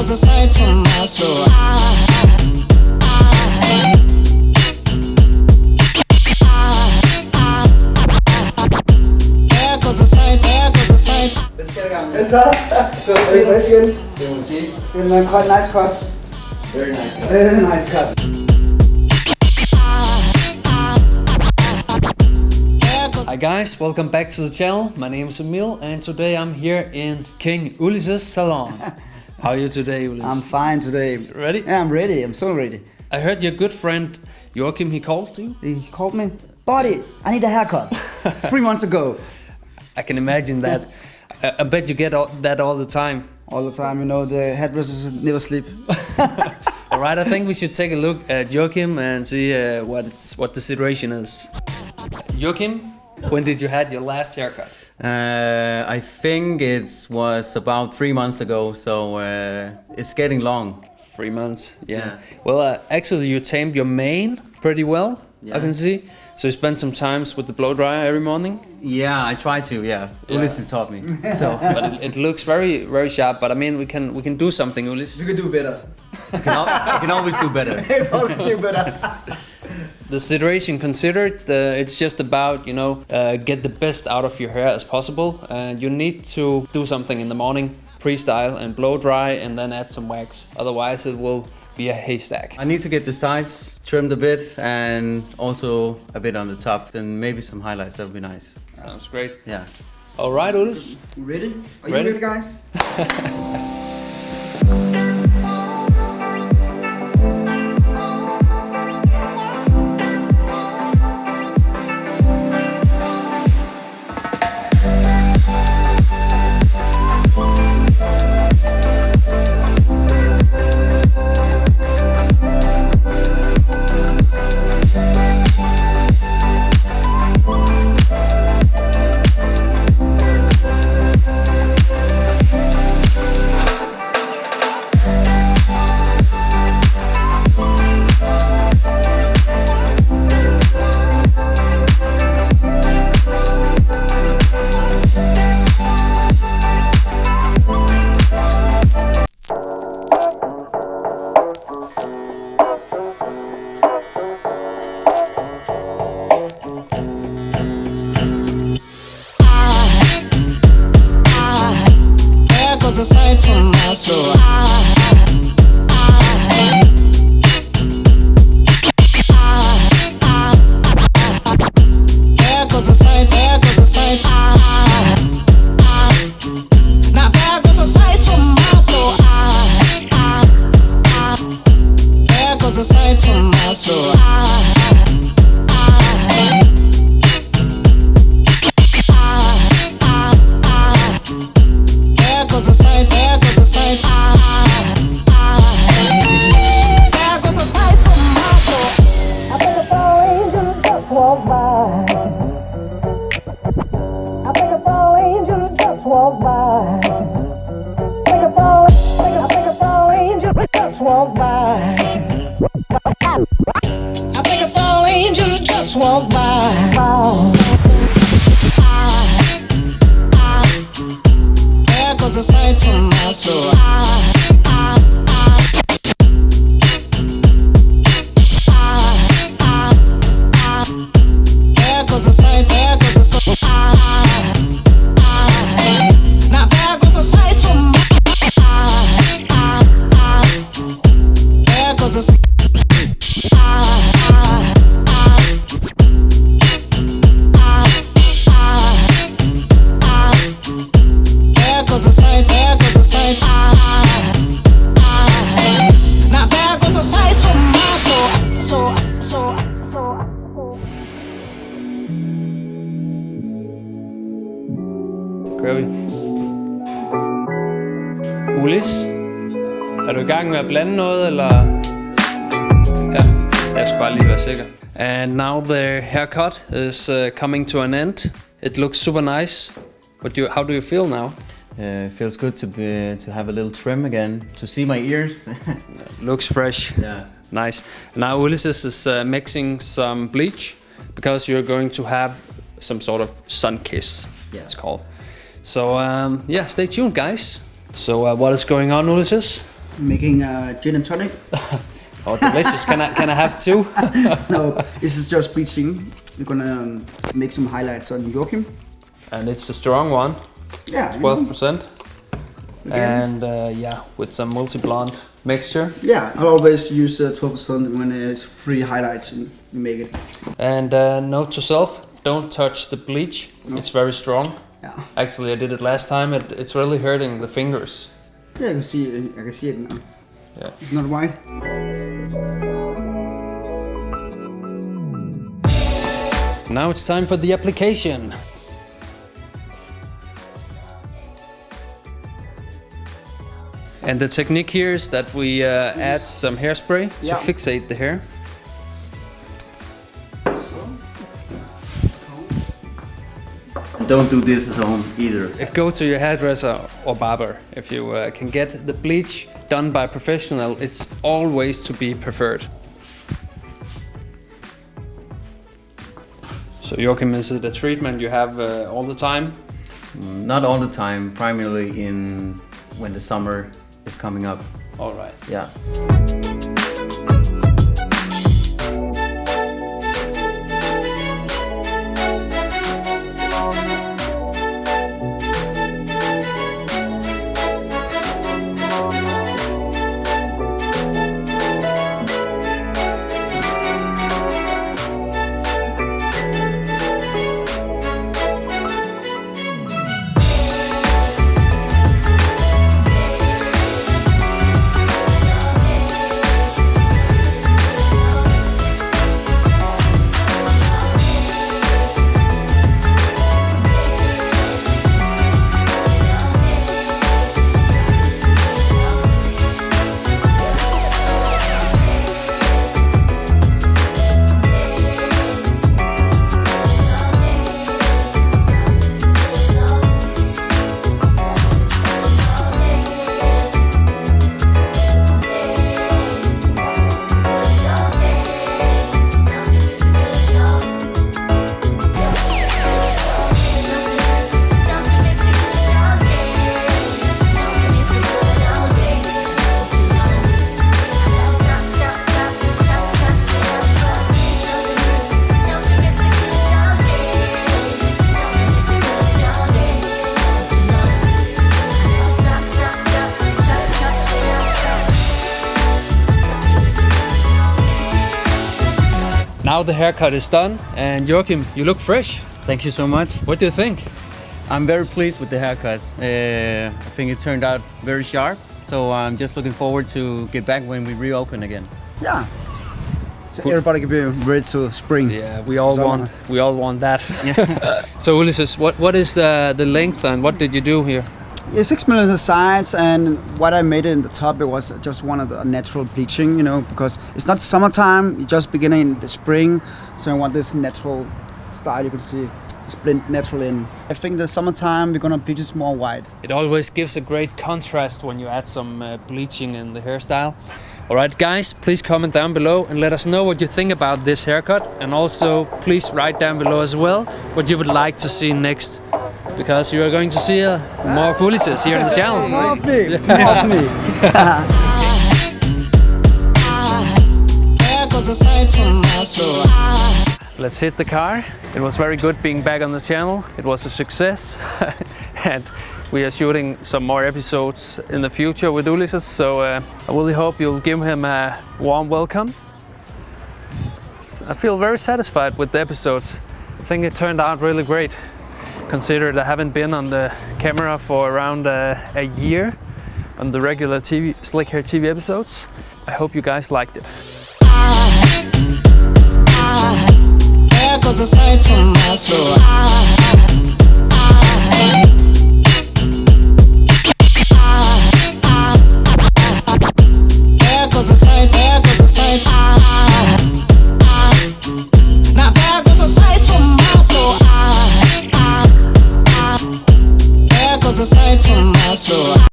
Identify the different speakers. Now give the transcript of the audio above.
Speaker 1: goes aside from my soul. There goes aside, there goes aside.
Speaker 2: Let's get it going. Yes, sir. Nice again. You will see. Quite nice cut. Very nice cut. Very nice cut.
Speaker 3: Hi guys, welcome back to the channel. My name is Emil and today I'm here in King Ulises Salon. How are you today, Ulises?
Speaker 2: I'm fine today.
Speaker 3: Ready?
Speaker 2: Yeah, I'm ready. I'm so ready.
Speaker 3: I heard your good friend Joakim, he called you?
Speaker 2: He called me. Buddy, I need a haircut. 3 months ago.
Speaker 3: I can imagine that. I bet you get that all the time.
Speaker 2: All the time, you know, the hairdressers never sleep.
Speaker 3: Alright, I think we should take a look at Joakim and see what the situation is. Joakim, when did you had your last haircut?
Speaker 4: I think it was about 3 months ago, so it's getting long.
Speaker 3: 3 months, yeah. Well, actually you tamed your mane pretty well, I can see. So you spend some times with the blow dryer every morning?
Speaker 4: Yeah, I try to, yeah. Ulises taught me. So.
Speaker 3: But it looks very, very sharp, but I mean, we can do something, Ulises.
Speaker 2: You can do better.
Speaker 4: You can always do better.
Speaker 2: Always do better.
Speaker 3: The situation considered, it's just about, you know, get the best out of your hair as possible. And you need to do something in the morning, pre-style and blow dry and then add some wax. Otherwise it will be a haystack.
Speaker 4: I need to get the sides trimmed a bit and also a bit on the top and maybe some highlights, that would be nice.
Speaker 3: Sounds great.
Speaker 4: Yeah.
Speaker 3: Alright, Ulises.
Speaker 2: Ready? Are
Speaker 3: Ready?
Speaker 2: you ready, guys?
Speaker 1: Aside from my soul. There goes aside, there goes aside. Now there goes aside from my soul. There goes aside from my soul. There goes aside, there goes aside. There goes aside from my soul. I think a fall angel just walked by. I think a fall angel just walked by. I think a fall angel just walked by. I think a fall angel just walked by. There goes aside from my soul. There goes aside, there goes aside. Now there goes aside from my there goes aside. There goes aside, there goes aside. Now there goes aside from my soul.
Speaker 3: Gør vi. Ulis, er du i gang med at blande noget, eller? Ja, jeg skal bare lige være sikker. And now the haircut is coming to an end. It looks super nice. How do you feel now?
Speaker 4: It feels good to have a little trim again, to see my ears.
Speaker 3: Looks fresh.
Speaker 4: Yeah.
Speaker 3: Nice. Now Ulises is mixing some bleach because you're going to have some sort of sun kiss, it's called. So yeah, stay tuned guys. So what is going on, Ulises?
Speaker 2: making gin and tonic.
Speaker 3: Oh, delicious. Can I have two?
Speaker 2: No, this is just bleaching. We're gonna make some highlights on Joakim.
Speaker 3: And it's a strong one.
Speaker 2: Yeah.
Speaker 3: 12%. And yeah, with some multi-blonde mixture.
Speaker 2: Yeah, I always use 12% when there's free highlights and you make it.
Speaker 3: And note to self, don't touch the bleach. No. It's very strong.
Speaker 2: Yeah.
Speaker 3: Actually, I did it last time. It's really hurting the fingers.
Speaker 2: Yeah, I can see it now.
Speaker 3: Yeah.
Speaker 2: It's not white.
Speaker 3: Now it's time for the application. And the technique here is that we add some hairspray to fixate the hair.
Speaker 4: Don't do this at home either.
Speaker 3: Go to your hairdresser or barber. If you can get the bleach done by a professional, it's always to be preferred. So Joakim, is it a treatment you have all the time?
Speaker 4: Not all the time, primarily when the summer is coming up.
Speaker 3: All right.
Speaker 4: Yeah.
Speaker 3: Now the haircut is done, and Joakim, you look fresh.
Speaker 4: Thank you so much.
Speaker 3: What do you think?
Speaker 4: I'm very pleased with the haircut. I think it turned out very sharp, so I'm just looking forward to get back when we reopen again.
Speaker 2: Yeah. So everybody can be ready to spring.
Speaker 3: Yeah, we all want that. So Ulises, what is the length and what did you do here?
Speaker 2: Yeah, 6 minutes on the sides, and what I made in the top, it was just one of the natural bleaching, you know, because it's not summertime, you're just beginning in the spring, so I want this natural style. You can see it's blend natural in. I think the summertime we're gonna bleach this more white.
Speaker 3: It always gives a great contrast when you add some bleaching in the hairstyle. Alright guys, please comment down below and let us know what you think about this haircut, and also please write down below as well what you would like to see next, because you are going to see more Ulises here on the channel.
Speaker 2: More of me! More of me!
Speaker 3: Let's hit the car. It was very good being back on the channel. It was a success. And we are shooting some more episodes in the future with Ulises, so I really hope you'll give him a warm welcome. I feel very satisfied with the episodes. I think it turned out really great, considering I haven't been on the camera for around a year on the regular Slikhaar TV episodes. I hope you guys liked it.
Speaker 1: There goes a sight from my soul.